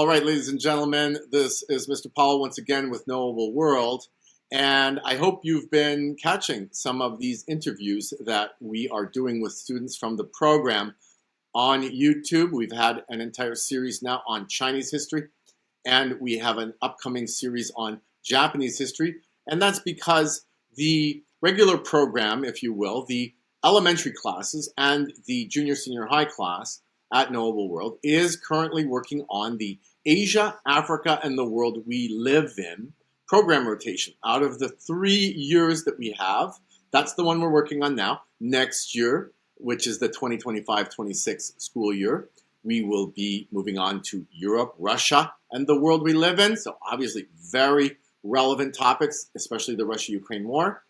All right, ladies and gentlemen, this is Mr. Powell once again with Knowable World, and I hope you've been catching some of these interviews that we are doing with students from the program on YouTube. We've had an entire series now on Chinese history, and we have an upcoming series on Japanese history, and that's because the regular program, if you will, the elementary classes and the junior senior high class at Knowable World is currently working on the Asia, Africa, and the world we live in program rotation. Out of the 3 years that we have, that's the one we're working on now. Next year, which is the 2025-26 school year, we will be moving on to Europe, Russia, and the world we live in. So obviously very relevant topics, especially the Russia-Ukraine war.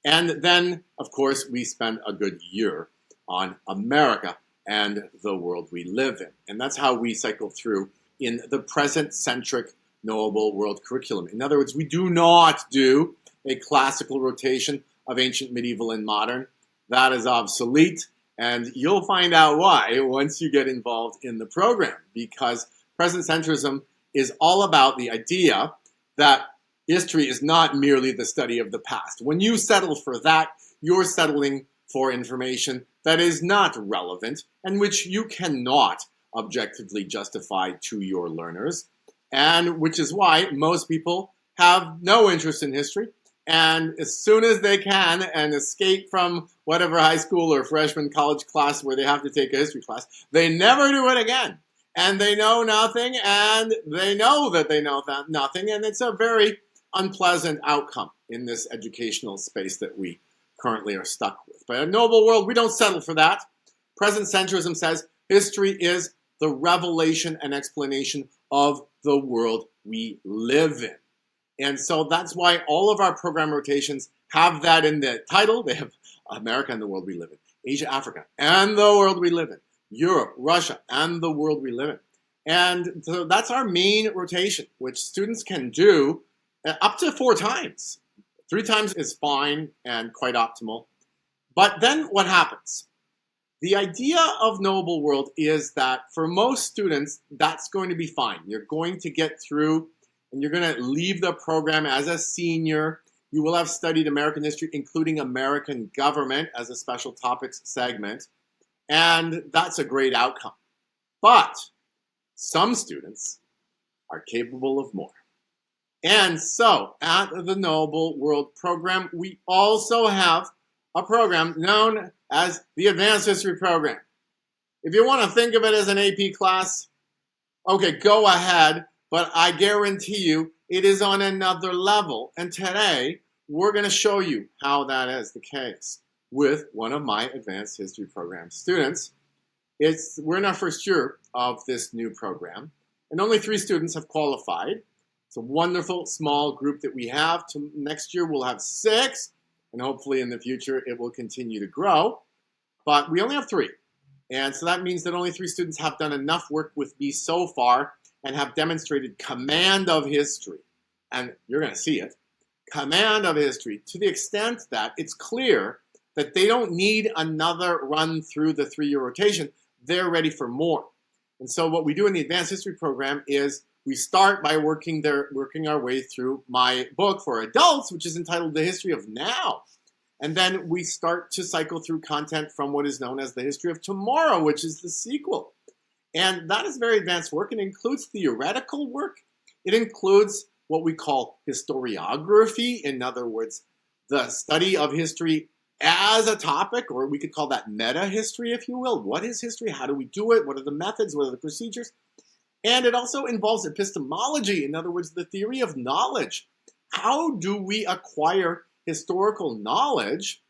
And then, of course, we spend a good year on America and the world we live in. And that's how we cycle through in the present-centric Knowable World curriculum. In other words, we do not do a classical rotation of ancient, medieval, and modern. That is obsolete, and you'll find out why once you get involved in the program, because present centrism is all about the idea that history is not merely the study of the past. When you settle for that, you're settling for information that is not relevant and which you cannot objectively justify to your learners, and which is why most people have no interest in history. And as soon as they can and escape from whatever high school or freshman college class where they have to take a history class, they never do it again. And they know nothing, and they know that they know nothing, and it's a very unpleasant outcome in this educational space that we currently are stuck with. But in Knowable World, we don't settle for that. Present centrism says history is the revelation and explanation of the world we live in. And so that's why all of our program rotations have that in the title. They have America and the world we live in, Asia, Africa, and the world we live in, Europe, Russia, and the world we live in. And so that's our main rotation, which students can do up to 4 times. 3 times is fine and quite optimal. But then what happens? The idea of Knowable World is that for most students, that's going to be fine. You're going to get through and you're going to leave the program as a senior. You will have studied American history, including American government as a special topics segment. And that's a great outcome. But some students are capable of more. And so at the Knowable World program, we also have a program known as the Advanced History Program. If you want to think of it as an AP class, okay, go ahead, but I guarantee you it is on another level. And today, we're going to show you how that is the case with one of my Advanced History Program students. We're in our first year of this new program, and only 3 students have qualified. It's a wonderful small group that we have. Next year, we'll have 6. And hopefully in the future, it will continue to grow. But we only have 3. And so that means that only 3 students have done enough work with me so far and have demonstrated command of history. And you're going to see it. Command of history to the extent that it's clear that they don't need another run through the 3-year rotation. They're ready for more. And so what we do in the Advanced History Program is we start by working our way through my book for adults, which is entitled The History of Now. And then we start to cycle through content from what is known as The History of Tomorrow, which is the sequel. And that is very advanced work. It includes theoretical work. It includes what we call historiography. In other words, the study of history as a topic, or we could call that meta-history, if you will. What is history? How do we do it? What are the methods? What are the procedures? And it also involves epistemology, in other words, the theory of knowledge. How do we acquire historical knowledge,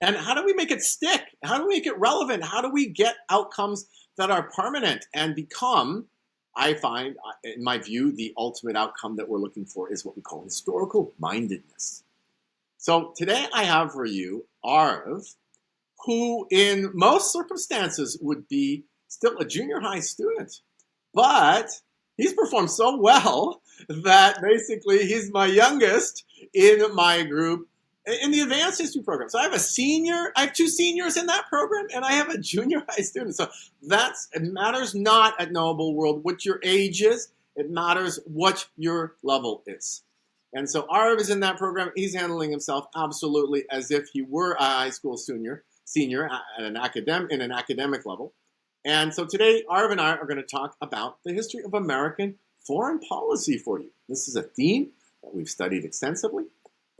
and how do we make it stick? How do we make it relevant? How do we get outcomes that are permanent and become, I find, in my view, the ultimate outcome that we're looking for is what we call historical mindedness. So today I have for you Aariv, who in most circumstances would be still a junior high student. But he's performed so well that basically he's my youngest in my group in the Advanced History Program. So I have 2 seniors in that program, and I have a junior high student. So it matters not at Knowable World what your age is. It matters what your level is. And so Aariv is in that program. He's handling himself absolutely as if he were a high school senior at an academic level. And so today, Aariv and I are going to talk about the history of American foreign policy for you. This is a theme that we've studied extensively.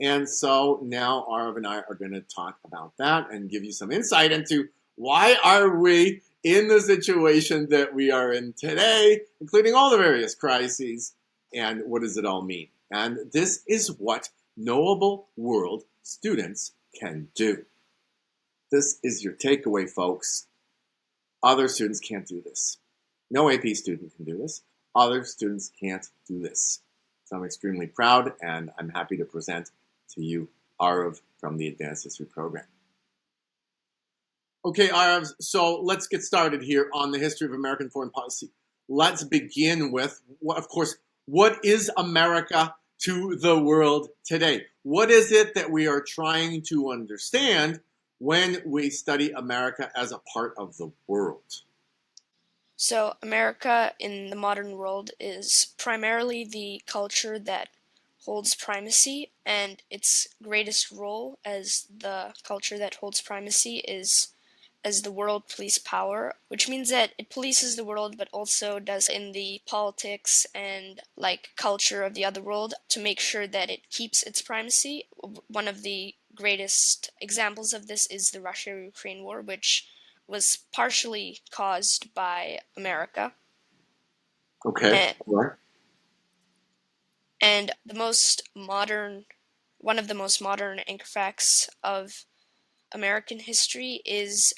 And so now Aariv and I are going to talk about that and give you some insight into why are we in the situation that we are in today, including all the various crises, and what does it all mean? And this is what Knowable World students can do. This is your takeaway, folks. Other students can't do this. No AP student can do this. Other students can't do this. So I'm extremely proud, and I'm happy to present to you Aariv from the Advanced History program. Okay, Aariv, so let's get started here on the history of American foreign policy. Let's begin with, of course, what is America to the world today? What is it that we are trying to understand when we study America as a part of the world? So America in the modern world is primarily the culture that holds primacy, and its greatest role as the culture that holds primacy is as the world police power, which means that it polices the world but also does in the politics and culture of the other world to make sure that it keeps its primacy. One of the greatest examples of this is the Russia-Ukraine war, which was partially caused by America. Okay. And one of the most modern artifacts of American history is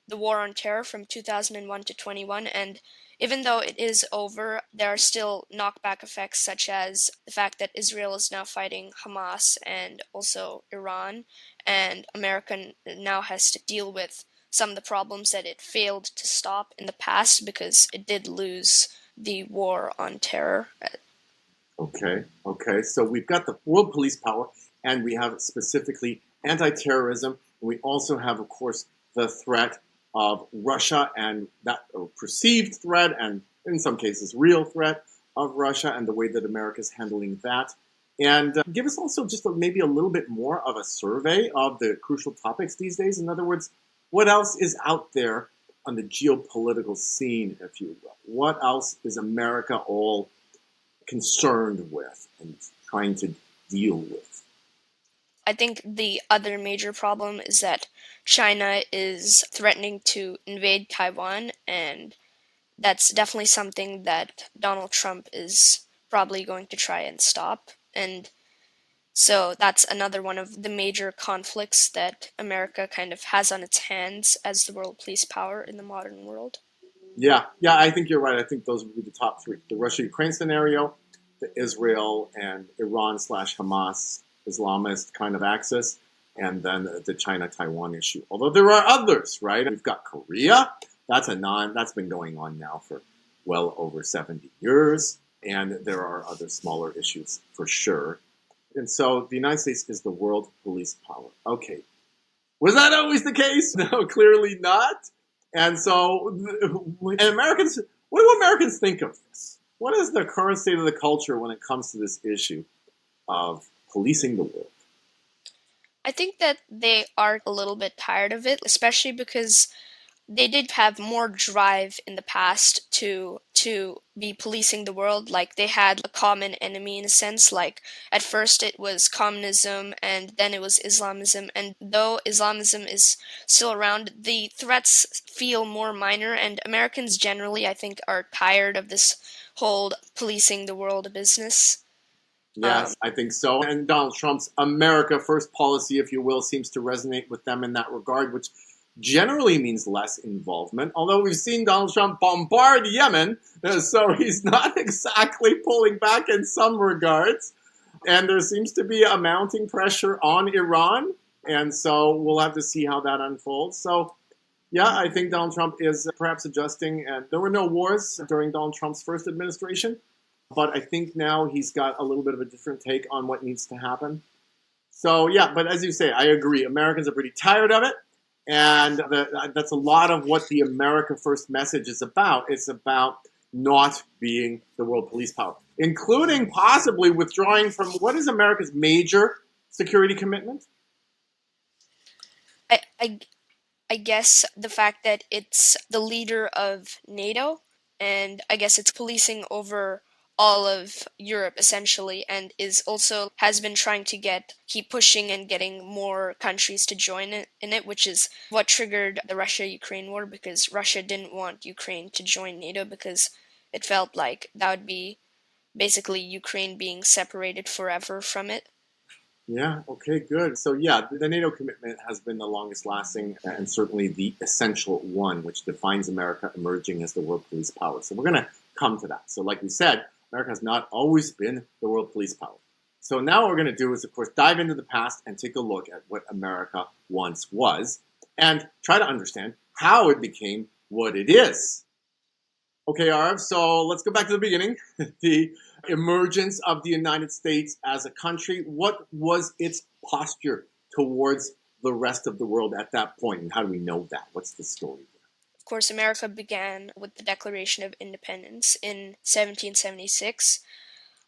the War on Terror from 2001 to 21, and even though it is over, there are still knockback effects such as the fact that Israel is now fighting Hamas and also Iran, and America now has to deal with some of the problems that it failed to stop in the past because it did lose the War on Terror. Okay. So we've got the world police power, and we have specifically anti-terrorism. We also have, of course, the threat of Russia and that perceived threat, and in some cases, real threat of Russia, and the way that America is handling that. And give us also just maybe a little bit more of a survey of the crucial topics these days. In other words, what else is out there on the geopolitical scene, if you will? What else is America all concerned with and trying to deal with? I think the other major problem is that China is threatening to invade Taiwan, and that's definitely something that Donald Trump is probably going to try and stop. And so that's another one of the major conflicts that America kind of has on its hands as the world police power in the modern world. Yeah, I think you're right. I think those would be the top three. The Russia-Ukraine scenario, the Israel and Iran/Hamas Islamist kind of axis, and then the China-Taiwan issue. Although there are others, right? We've got Korea. That's been going on now for well over 70 years. And there are other smaller issues for sure. And so the United States is the world police power. Okay. Was that always the case? No, clearly not. And so, what do Americans think of this? What is the current state of the culture when it comes to this issue of policing the world? I think that they are a little bit tired of it, especially because they did have more drive in the past to be policing the world. Like, they had a common enemy in a sense. Like, at first it was communism, and then it was Islamism. And though Islamism is still around, the threats feel more minor, and Americans generally, I think, are tired of this whole policing the world business. Yes, I think so. And Donald Trump's America First policy, if you will, seems to resonate with them in that regard, which generally means less involvement. Although we've seen Donald Trump bombard Yemen, so he's not exactly pulling back in some regards. And there seems to be a mounting pressure on Iran. And so we'll have to see how that unfolds. So, yeah, I think Donald Trump is perhaps adjusting. And there were no wars during Donald Trump's first administration. But I think now he's got a little bit of a different take on what needs to happen. So, yeah, but as you say, I agree. Americans are pretty tired of it. And that's a lot of what the America First message is about. It's about not being the world police power, including possibly withdrawing from what is America's major security commitment? I, I I guess the fact that it's the leader of NATO, and I guess it's policing over all of Europe essentially, and is also has been trying to keep pushing and getting more countries to join in it, which is what triggered the Russia-Ukraine war, because Russia didn't want Ukraine to join NATO because it felt like that would be basically Ukraine being separated forever from it. Yeah, okay, good. So, yeah, the NATO commitment has been the longest lasting and certainly the essential one, which defines America emerging as the world police power. So, we're going to come to that. So, like we said, America has not always been the world police power. So, now what we're going to do is, of course, dive into the past and take a look at what America once was and try to understand how it became what it is. Okay, Aariv, so let's go back to the beginning. The emergence of the United States as a country. What was its posture towards the rest of the world at that point, and how do we know that? What's the story there? Of course, America began with the Declaration of Independence in 1776,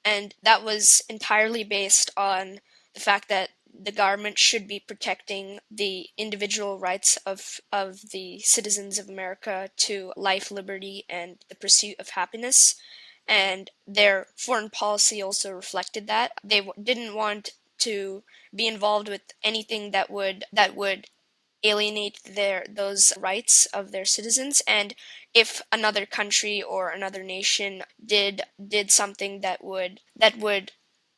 and that was entirely based on the fact that the government should be protecting the individual rights of the citizens of America to life, liberty, and the pursuit of happiness. And their foreign policy also reflected that. They didn't want to be involved with anything that would alienate those rights of their citizens, and if another country or another nation did something that would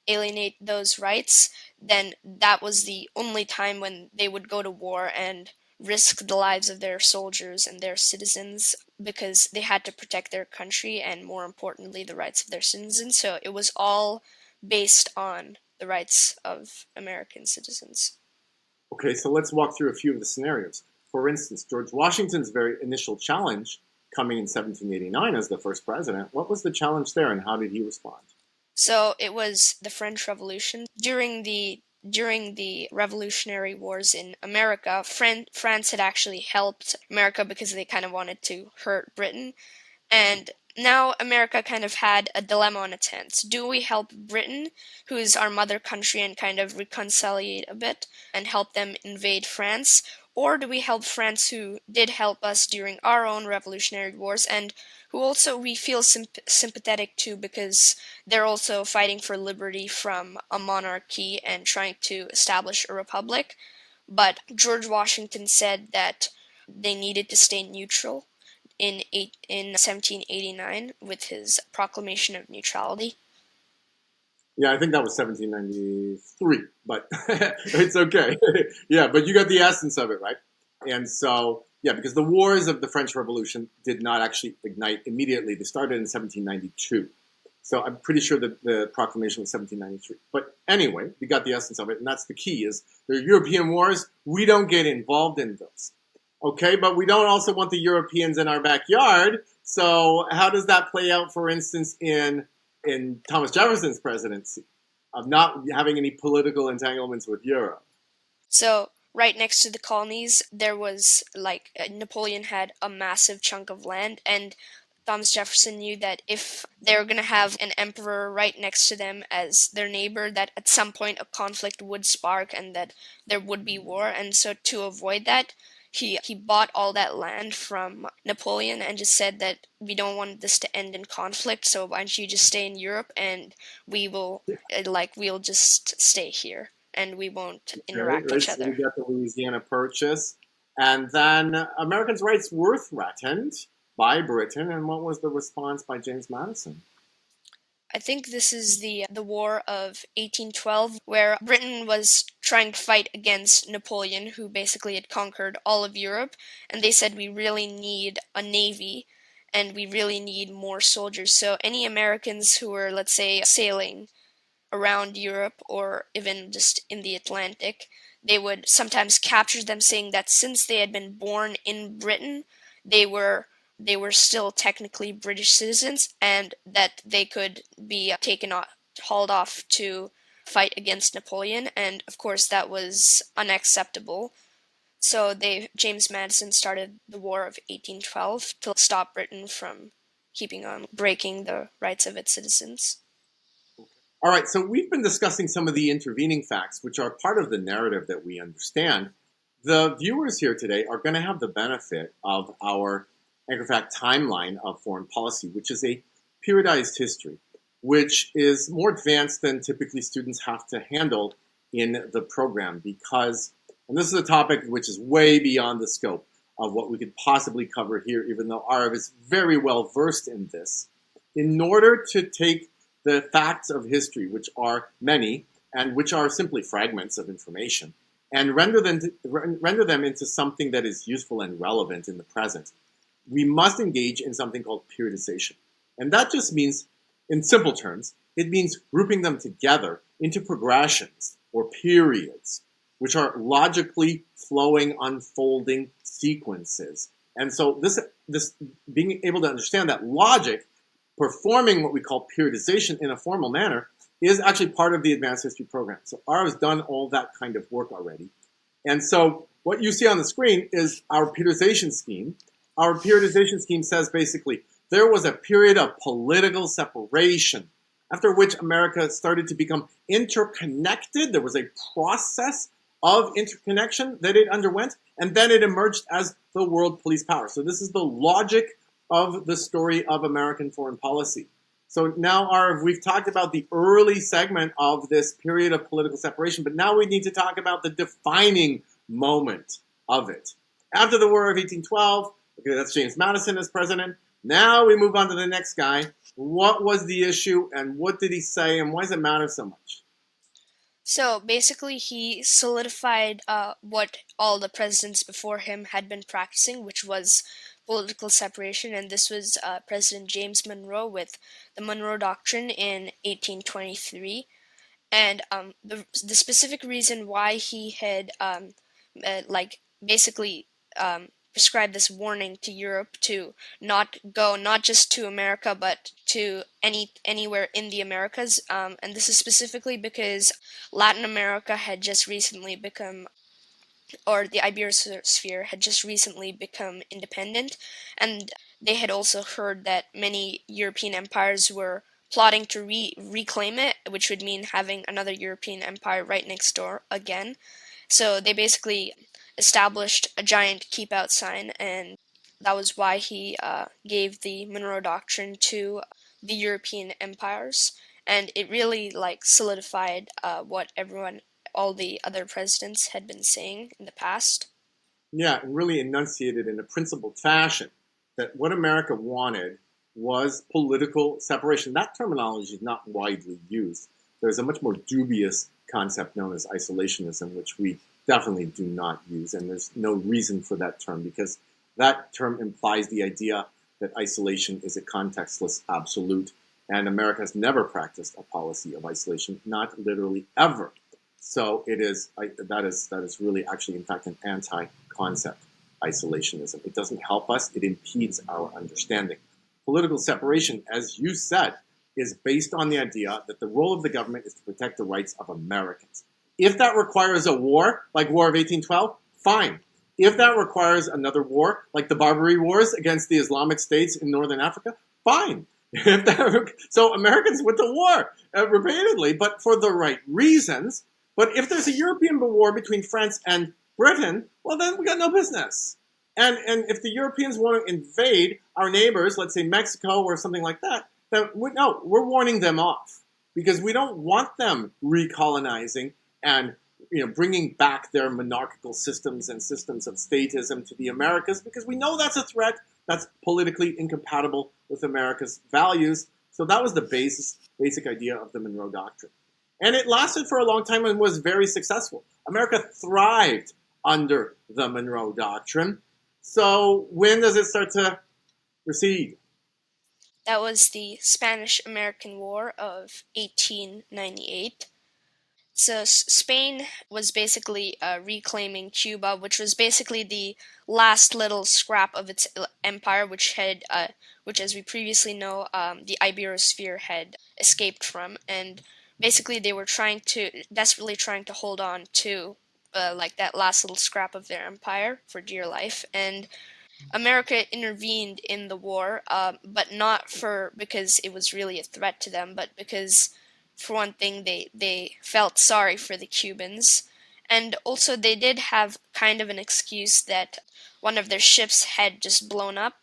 alienate those rights, then that was the only time when they would go to war and risk the lives of their soldiers and their citizens, because they had to protect their country and, more importantly, the rights of their citizens. So it was all based on the rights of American citizens. Okay, so let's walk through a few of the scenarios. For instance, George Washington's very initial challenge coming in 1789 as the first president, what was the challenge there and how did he respond? So it was the French Revolution. During the Revolutionary Wars in America, France had actually helped America because they kind of wanted to hurt Britain. And now America kind of had a dilemma on its hands. Do we help Britain, who's our mother country, and kind of reconciliate a bit and help them invade France? Or do we help France, who did help us during our own revolutionary wars, and who also we feel sympathetic to because they're also fighting for liberty from a monarchy and trying to establish a republic? But George Washington said that they needed to stay neutral in 1789 with his proclamation of neutrality. Yeah, I think that was 1793, but it's okay. Yeah, but you got the essence of it, right? And so, yeah, because the wars of the French Revolution did not actually ignite immediately. They started in 1792. So I'm pretty sure that the proclamation was 1793. But anyway, we got the essence of it, and that's the key is the European wars, we don't get involved in those. Okay, but we don't also want the Europeans in our backyard. So how does that play out, for instance, in Thomas Jefferson's presidency of not having any political entanglements with Europe? So right next to the colonies, there was like Napoleon had a massive chunk of land, and Thomas Jefferson knew that if they were going to have an emperor right next to them as their neighbor, that at some point a conflict would spark and that there would be war. And so to avoid that, he bought all that land from Napoleon and just said that we don't want this to end in conflict, so why don't you just stay in Europe and we will we'll just stay here and we won't Okay, interact right. each So we other. got the Louisiana Purchase, and then Americans' rights were threatened by Britain. And what was the response by James Madison? I think this is the War of 1812, where Britain was trying to fight against Napoleon, who basically had conquered all of Europe, and they said we really need a navy and we really need more soldiers. So any Americans who were, let's say, sailing around Europe or even just in the Atlantic, they would sometimes capture them, saying that since they had been born in Britain, they were they were still technically British citizens and that they could be hauled off to fight against Napoleon. And of course, that was unacceptable. So James Madison started the War of 1812 to stop Britain from keeping on breaking the rights of its citizens. All right, so we've been discussing some of the intervening facts, which are part of the narrative that we understand. The viewers here today are going to have the benefit of our Anchor Fact timeline of foreign policy, which is a periodized history, which is more advanced than typically students have to handle in the program because, and this is a topic which is way beyond the scope of what we could possibly cover here, even though Aariv is very well versed in this. In order to take the facts of history, which are many and which are simply fragments of information, and render them into something that is useful and relevant in the present, we must engage in something called periodization. And that just means, in simple terms, it means grouping them together into progressions or periods, which are logically flowing, unfolding sequences. And so this being able to understand that logic, performing what we call periodization in a formal manner, is actually part of the advanced history program. So Aariv has done all that kind of work already. And so what you see on the screen is our periodization scheme. Our periodization scheme says basically there was a period of political separation after which America started to become interconnected. There was a process of interconnection that it underwent, and then it emerged as the world police power. So this is the logic of the story of American foreign policy. So now, Aariv, we've talked about the early segment of this period of political separation, but now we need to talk about the defining moment of it. After the War of 1812, okay, that's James Madison as president. Now we move on to the next guy. What was the issue, and what did he say, and why does it matter so much? So basically, he solidified what all the presidents before him had been practicing, which was political separation. And this was President James Monroe with the Monroe Doctrine in 1823. And the specific reason why he had basically prescribed this warning to Europe to not go not just to America but to anywhere in the Americas, and this is specifically because Latin America had just recently become, or the Iberosphere had just recently become independent, and they had also heard that many European empires were plotting to reclaim it, which would mean having another European empire right next door again. So they basically established a giant keep out sign, and that was why he gave the Monroe Doctrine to the European empires, and it really like solidified what all the other presidents had been saying in the past. Yeah, and really enunciated in a principled fashion that what America wanted was political separation. That terminology is not widely used. There's a much more dubious concept known as isolationism, which we definitely do not use, and there's no reason for that term because that term implies the idea that isolation is a contextless absolute, and America has never practiced a policy of isolation, not literally ever. So that is really actually in fact an anti-concept, isolationism. It doesn't help us, it impedes our understanding. Political separation, as you said, is based on the idea that the role of the government is to protect the rights of Americans. If that requires a war, like War of 1812, fine. If that requires another war, like the Barbary Wars against the Islamic states in northern Africa, fine. So Americans went to war repeatedly, but for the right reasons. But if there's a European war between France and Britain, well, then we got no business. And if the Europeans want to invade our neighbors, let's say Mexico or something like that, then we're warning them off because we don't want them recolonizing and bringing back their monarchical systems and systems of statism to the Americas because we know that's a threat that's politically incompatible with America's values. So that was the basic idea of the Monroe Doctrine. And it lasted for a long time and was very successful. America thrived under the Monroe Doctrine. So when does it start to recede? That was the Spanish American War of 1898. So Spain was basically reclaiming Cuba, which was basically the last little scrap of its empire, which, as we previously know, the Iberosphere had escaped from, and basically they were desperately trying to hold on to like that last little scrap of their empire for dear life, and America intervened in the war, but not for because it was really a threat to them, but because, for one thing, they felt sorry for the Cubans, and also they did have kind of an excuse that one of their ships had just blown up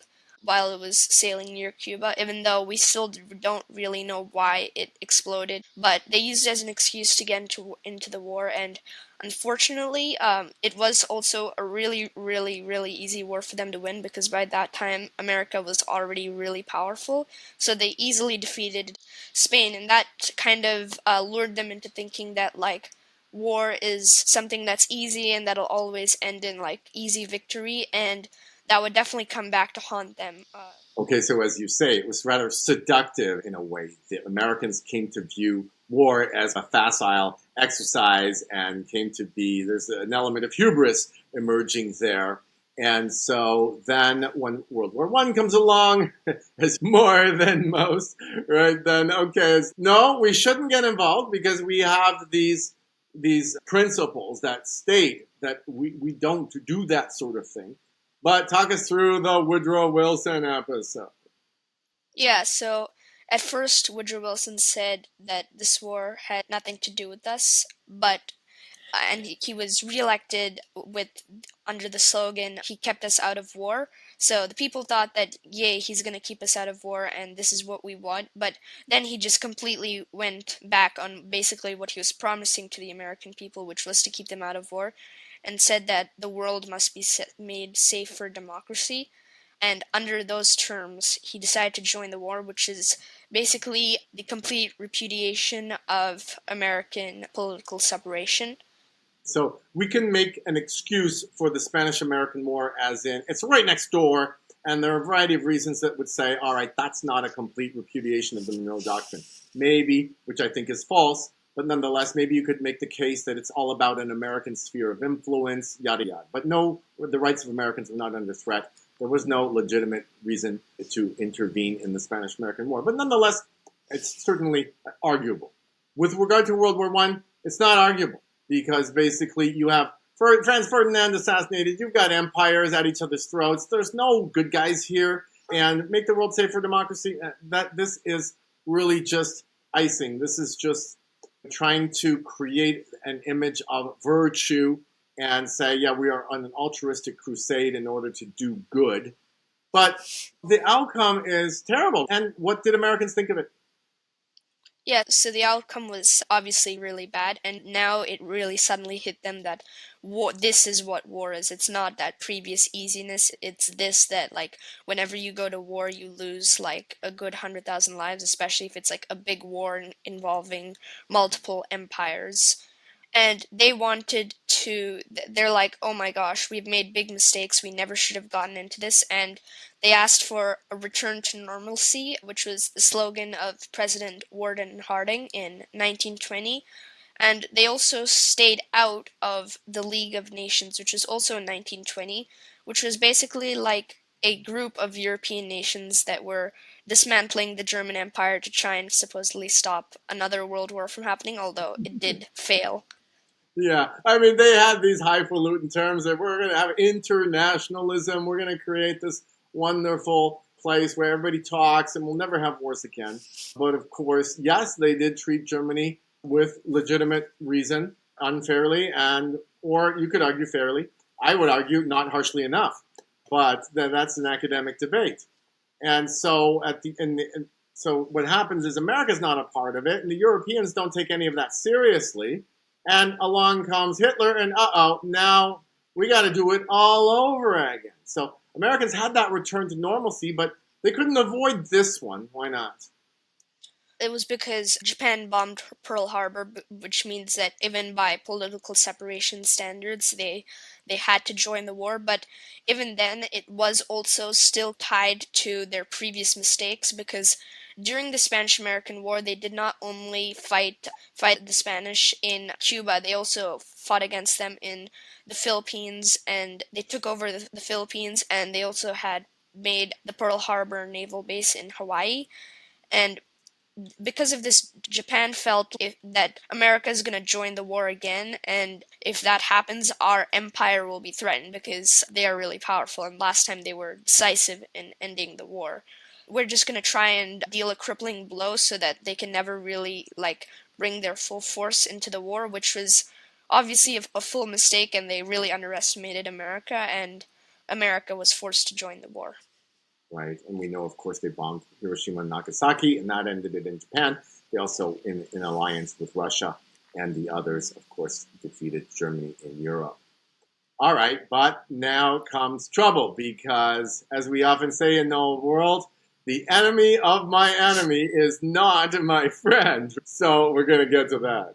while it was sailing near Cuba, even though we still don't really know why it exploded. But they used it as an excuse to get into the war, and unfortunately, it was also a really, really, really easy war for them to win because by that time America was already really powerful. So they easily defeated Spain, and that kind of lured them into thinking that like war is something that's easy and that'll always end in like easy victory, and that would definitely come back to haunt them. Okay, so as you say, it was rather seductive in a way. The Americans came to view war as a facile exercise and came to be, there's an element of hubris emerging there. And so then when World War One comes along, as more than most, right? Then, okay, no, we shouldn't get involved because we have these principles that state that we don't do that sort of thing. But talk us through the Woodrow Wilson episode. Yeah, so at first Woodrow Wilson said that this war had nothing to do with us, but and he was reelected with under the slogan "He kept us out of war." So the people thought that yay, he's gonna keep us out of war, and this is what we want. But then he just completely went back on basically what he was promising to the American people, which was to keep them out of war, and said that the world must be made safe for democracy. And under those terms, he decided to join the war, which is basically the complete repudiation of American political separation. So we can make an excuse for the Spanish American War as in it's right next door, and there are a variety of reasons that would say, all right, that's not a complete repudiation of the Monroe Doctrine. Maybe, which I think is false, but nonetheless, maybe you could make the case that it's all about an American sphere of influence, yada yada. But no, the rights of Americans are not under threat. There was no legitimate reason to intervene in the Spanish American War. But nonetheless, it's certainly arguable. With regard to World War One, it's not arguable because basically you have Franz Ferdinand assassinated. You've got empires at each other's throats. There's no good guys here. And make the world safe for democracy. That this is really just icing. This is just trying to create an image of virtue and say, yeah, we are on an altruistic crusade in order to do good. But the outcome is terrible. And what did Americans think of it? Yeah, so the outcome was obviously really bad, and now it really suddenly hit them that this is what war is. It's not that previous easiness, it's this that, like, whenever you go to war, you lose, like, a good 100,000 lives, especially if it's, like, a big war involving multiple empires. And they wanted to, they're like, oh my gosh, we've made big mistakes, we never should have gotten into this, and they asked for a return to normalcy, which was the slogan of President Warden Harding in 1920. And they also stayed out of the League of Nations, which was also in 1920, which was basically like a group of European nations that were dismantling the German Empire to try and supposedly stop another world war from happening, although it did fail. Yeah, I mean, they had these highfalutin terms that we're going to have internationalism. We're going to create this wonderful place where everybody talks and we'll never have wars again. But of course, yes, they did treat Germany with legitimate reason unfairly, and or you could argue fairly. I would argue not harshly enough, but that's an academic debate. And so so what happens is America's not a part of it, and the Europeans don't take any of that seriously. And along comes Hitler, and now we got to do it all over again. So Americans had that return to normalcy, but they couldn't avoid this one. Why not? It was because Japan bombed Pearl Harbor, which means that even by political separation standards, they had to join the war. But even then, it was also still tied to their previous mistakes because during the Spanish-American War, they did not only fight the Spanish in Cuba, they also fought against them in the Philippines, and they took over the Philippines, and they also had made the Pearl Harbor naval base in Hawaii. And because of this, Japan felt that America is going to join the war again, and if that happens, our empire will be threatened because they are really powerful, and last time they were decisive in ending the war. We're just going to try and deal a crippling blow so that they can never really bring their full force into the war, which was obviously a full mistake, and they really underestimated America, and America was forced to join the war. Right? And we know, of course, they bombed Hiroshima and Nagasaki, and that ended it in Japan. They also, in alliance with Russia and the others, of course, defeated Germany in Europe. All right, but now comes trouble because, as we often say in the old world, the enemy of my enemy is not my friend. So we're going to get to that.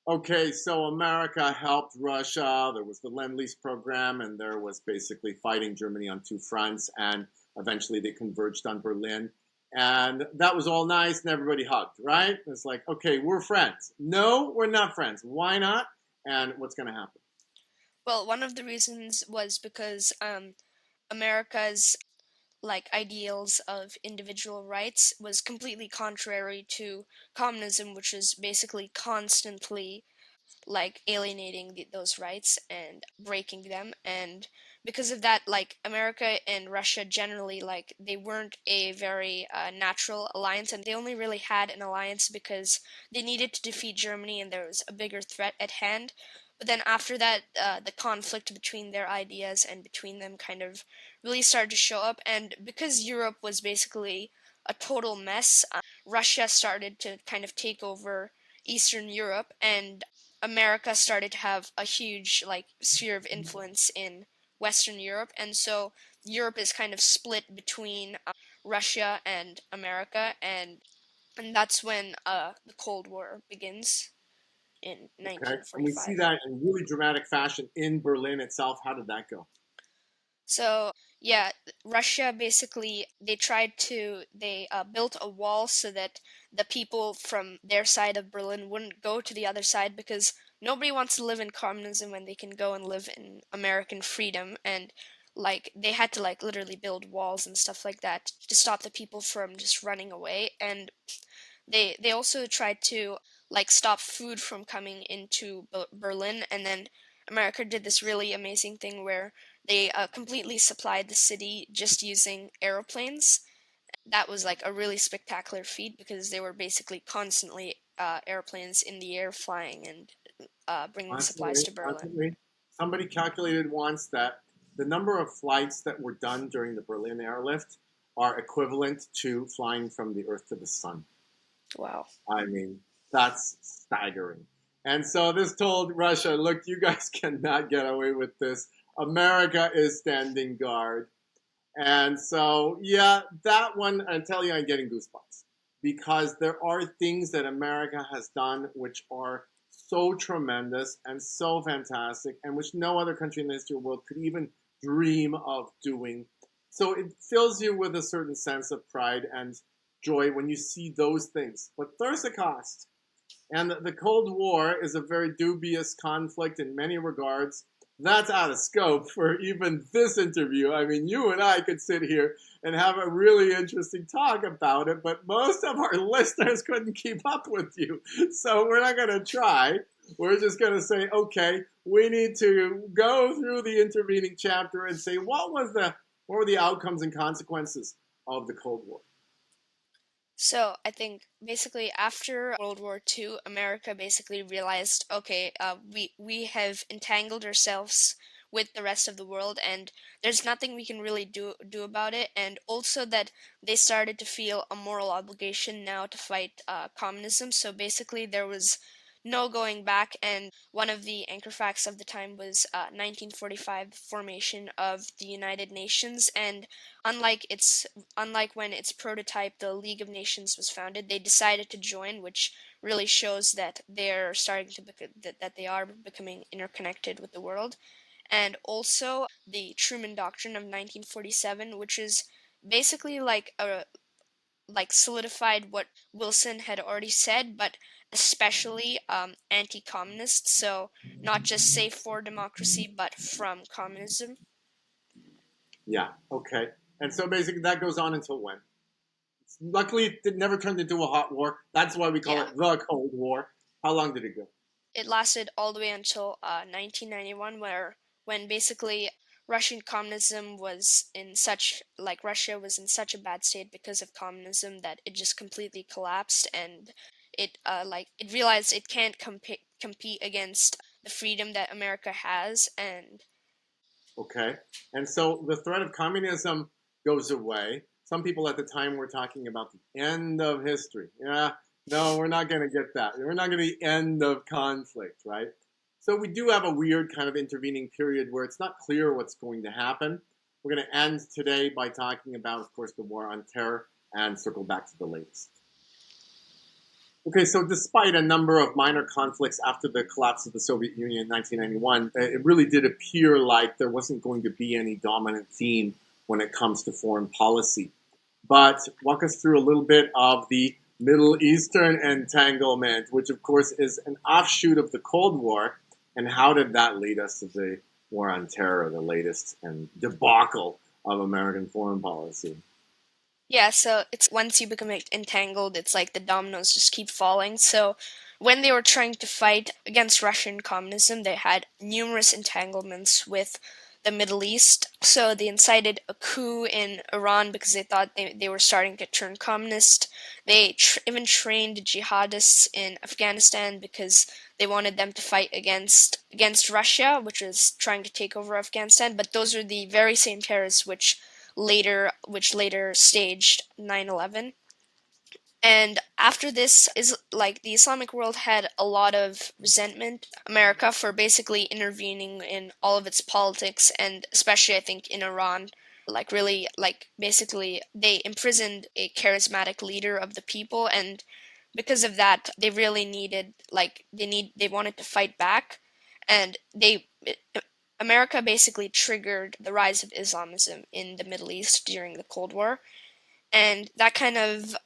Okay, so America helped Russia. There was the Lend-Lease program, and there was basically fighting Germany on two fronts, and eventually they converged on Berlin. And that was all nice, and everybody hugged, right? It's like, okay, we're friends. No, we're not friends. Why not? And what's going to happen? Well, one of the reasons was because America's ideals of individual rights was completely contrary to communism, which is basically constantly alienating those rights and breaking them. And because of that, America and Russia generally, they weren't a very natural alliance, and they only really had an alliance because they needed to defeat Germany and there was a bigger threat at hand. But then after that, the conflict between their ideas and between them kind of really started to show up. And because Europe was basically a total mess, Russia started to kind of take over Eastern Europe, and America started to have a huge sphere of influence in Western Europe, and so Europe is kind of split between Russia and America, and that's when the Cold War begins in Okay, and we see 1945. that in really dramatic fashion in Berlin itself. How did that go? So yeah, Russia basically they built a wall so that the people from their side of Berlin wouldn't go to the other side because nobody wants to live in communism when they can go and live in American freedom, and they had to literally build walls and stuff like that to stop the people from just running away. And they also tried to stop food from coming into Berlin, and then America did this really amazing thing where they completely supplied the city just using aeroplanes. That was a really spectacular feat because they were basically constantly airplanes in the air flying and bringing supplies Constantly, to Berlin. constantly. Somebody calculated once that the number of flights that were done during the Berlin airlift are equivalent to flying from the Earth to the Sun. Wow. I mean, that's staggering. And so this told Russia, look, you guys cannot get away with this. America is standing guard. And so, yeah, that one, I tell you, I'm getting goosebumps because there are things that America has done which are so tremendous and so fantastic, and which no other country in the history of the world could even dream of doing. So it fills you with a certain sense of pride and joy when you see those things. But there's a cost. And the Cold War is a very dubious conflict in many regards. That's out of scope for even this interview. I mean, you and I could sit here and have a really interesting talk about it, but most of our listeners couldn't keep up with you. So we're not going to try. We're just going to say, okay, we need to go through the intervening chapter and say what were the outcomes and consequences of the Cold War. So I think basically after World War II, America basically realized, okay, we have entangled ourselves with the rest of the world, and there's nothing we can really do about it. And also that they started to feel a moral obligation now to fight communism. So basically, there was no going back. And one of the anchor facts of the time was 1945 formation of the United Nations, and unlike its unlike when its prototype, the League of Nations, was founded, they decided to join, which really shows that they're starting to that they are becoming interconnected with the world. And also the Truman Doctrine of 1947, which is basically solidified what Wilson had already said, but especially anti-communist. So not just safe for democracy, but from communism. Yeah, okay. And so basically that goes on until when? Luckily, it never turned into a hot war. That's why we call Yeah. it the Cold War. How long did it go? It lasted all the way until 1991, when basically Russian communism was in such like Russia was in such a bad state because of communism that it just completely collapsed, and it realized it can't compete against the freedom that America has. And Okay. And so the threat of communism goes away. Some people at the time were talking about the end of history. Yeah, no, we're not going to get that. We're not going to the end of conflict, right? So we do have a weird kind of intervening period where it's not clear what's going to happen. We're going to end today by talking about, of course, the war on terror and circle back to the latest. Okay, so despite a number of minor conflicts after the collapse of the Soviet Union in 1991, it really did appear like there wasn't going to be any dominant theme when it comes to foreign policy. But walk us through a little bit of the Middle Eastern entanglement, which of course is an offshoot of the Cold War. And how did that lead us to the War on Terror, the latest and debacle of American foreign policy? yeah, so it's once you become entangled, it's like the dominoes just keep falling. So when they were trying to fight against Russian communism, they had numerous entanglements with the Middle East. So they incited a coup in Iran because they thought they were starting to turn communist. They even trained jihadists in Afghanistan because they wanted them to fight against Russia, which was trying to take over Afghanistan. But those are the very same terrorists which later staged 9/11. And after this is like the Islamic world had a lot of resentment America for basically intervening in all of its politics, and especially I think in Iran, like really like basically they imprisoned a charismatic leader of the people, and because of that they really needed like they wanted to fight back, and America basically triggered the rise of Islamism in the Middle East during the Cold War, and that kind of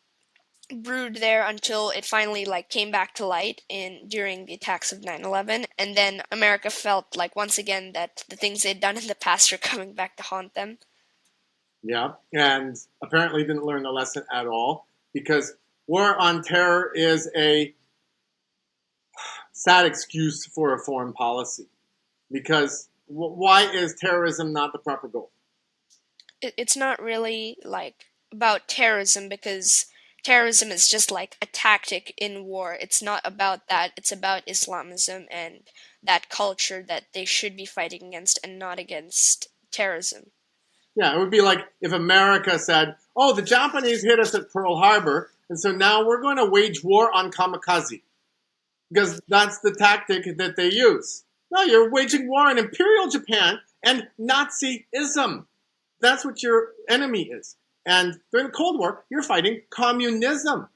brewed there until it finally like came back to light in during the attacks of 9/11, and then America felt like once again that the things they'd done in the past are coming back to haunt them. Yeah, and apparently didn't learn the lesson at all because war on terror is a sad excuse for a foreign policy. Because why is terrorism not the proper goal? It's not really like about terrorism, because terrorism is just like a tactic in war. It's not about that. It's about Islamism and that culture that they should be fighting against, and not against terrorism. Yeah, it would be like if America said, "Oh, the Japanese hit us at Pearl Harbor, and so now we're going to wage war on kamikaze because that's the tactic that they use." No, you're waging war on Imperial Japan and Nazism. That's what your enemy is. And during the Cold War, you're fighting communism.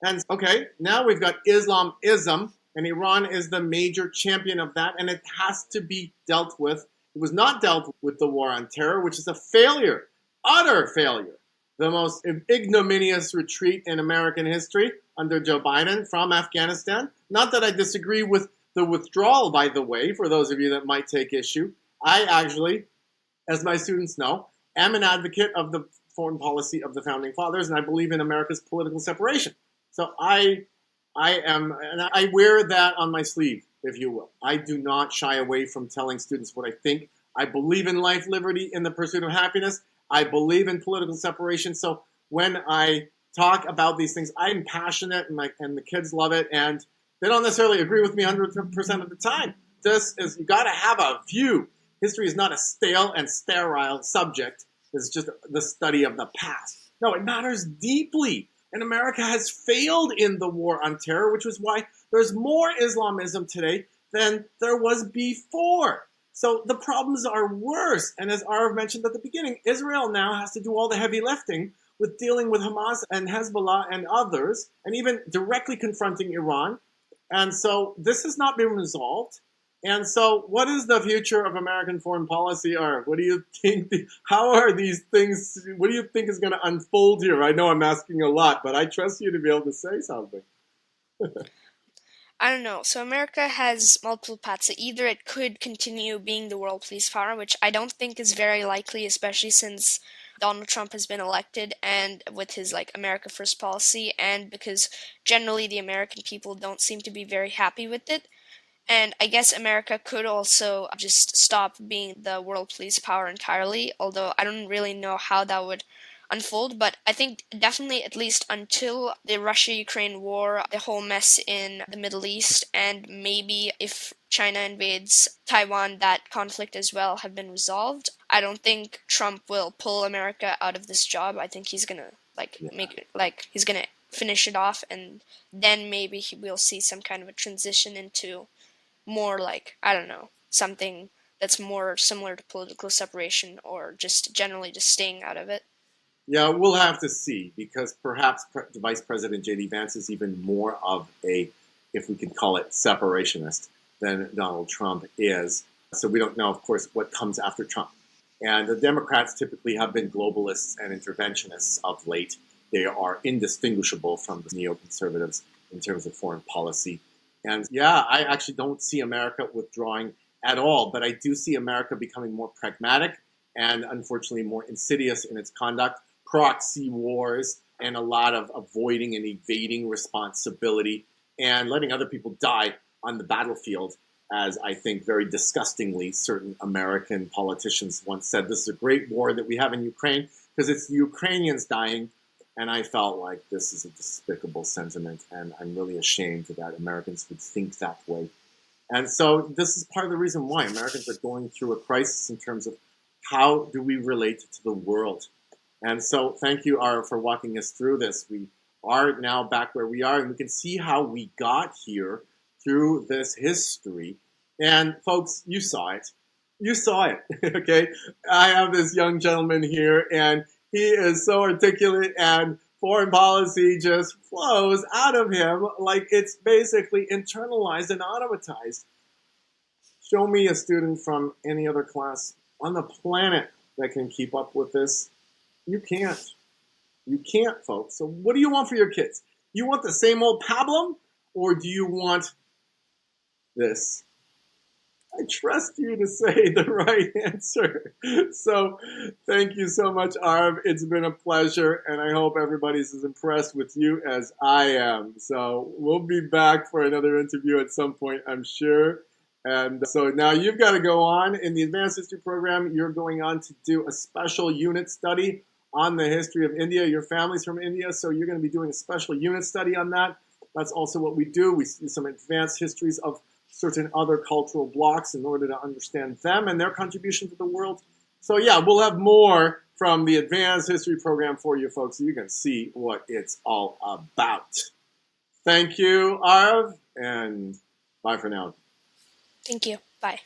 And okay, now we've got Islamism, and Iran is the major champion of that, and it has to be dealt with. It was not dealt with the war on terror, which is a failure, utter failure. The most ignominious retreat in American history under Joe Biden from Afghanistan. Not that I disagree with the withdrawal, by the way, for those of you that might take issue. I actually, as my students know, am an advocate of the foreign policy of the founding fathers, and I believe in America's political separation. So I am, and I wear that on my sleeve, if you will. I do not shy away from telling students what I think. I believe in life, liberty, in the pursuit of happiness. I believe in political separation. So when I talk about these things, I'm passionate, and the kids love it, and they don't necessarily agree with me 100% of the time. This is, you got to have a view. History is not a stale and sterile subject. It's just the study of the past. No, it matters deeply. And America has failed in the war on terror, which was why there's more Islamism today than there was before. So the problems are worse. And as Aariv mentioned at the beginning, Israel now has to do all the heavy lifting with dealing with Hamas and Hezbollah and others, and even directly confronting Iran. And so this has not been resolved. And so, what is the future of American foreign policy, Aariv? What do you think? How are these things? What do you think is going to unfold here? I know I'm asking a lot, but I trust you to be able to say something. I don't know. So America has multiple paths. So either it could continue being the world police power, which I don't think is very likely, especially since Donald Trump has been elected and with his like America First policy, and because generally the American people don't seem to be very happy with it. And I guess America could also just stop being the world police power entirely, although I don't really know how that would unfold. But I think definitely, at least until the Russia Ukraine war, the whole mess in the Middle East, and maybe if China invades Taiwan, that conflict as well have been resolved. I don't think Trump will pull America out of this job. I think he's gonna like Yeah. make it like he's gonna finish it off, and then maybe we'll see some kind of a transition into more like, I don't know, something that's more similar to political separation or just generally just staying out of it. Yeah, we'll have to see because perhaps Vice President J.D. Vance is even more of a, if we can call it, separationist than Donald Trump is. So we don't know, of course, what comes after Trump. And the Democrats typically have been globalists and interventionists of late. They are indistinguishable from the neoconservatives in terms of foreign policy. And yeah, I actually don't see America withdrawing at all, but I do see America becoming more pragmatic and unfortunately more insidious in its conduct, proxy wars, and a lot of avoiding and evading responsibility and letting other people die on the battlefield. As I think very disgustingly certain American politicians once said, this is a great war that we have in Ukraine because it's the Ukrainians dying. And I felt like this is a despicable sentiment, and I'm really ashamed that Americans would think that way. And so this is part of the reason why Americans are going through a crisis in terms of how do we relate to the world. And so thank you, Aariv, for walking us through this. We are now back where we are, and we can see how we got here through this history. And folks, you saw it. You saw it, okay? I have this young gentleman here, and he is so articulate, and foreign policy just flows out of him like it's basically internalized and automatized. Show me a student from any other class on the planet that can keep up with this. You can't. You can't, folks. So what do you want for your kids? You want the same old pablum, or do you want this? I trust you to say the right answer. So thank you so much, Aariv. It's been a pleasure, and I hope everybody's as impressed with you as I am. So we'll be back for another interview at some point, I'm sure. And so now you've got to go on. In the Advanced History program, you're going on to do a special unit study on the history of India. Your family's from India, so you're going to be doing a special unit study on that. That's also what we do. We see some advanced histories of certain other cultural blocks in order to understand them and their contribution to the world. So yeah, we'll have more from the Advanced History program for you folks so you can see what it's all about. Thank you, Aariv, and bye for now. Thank you. Bye.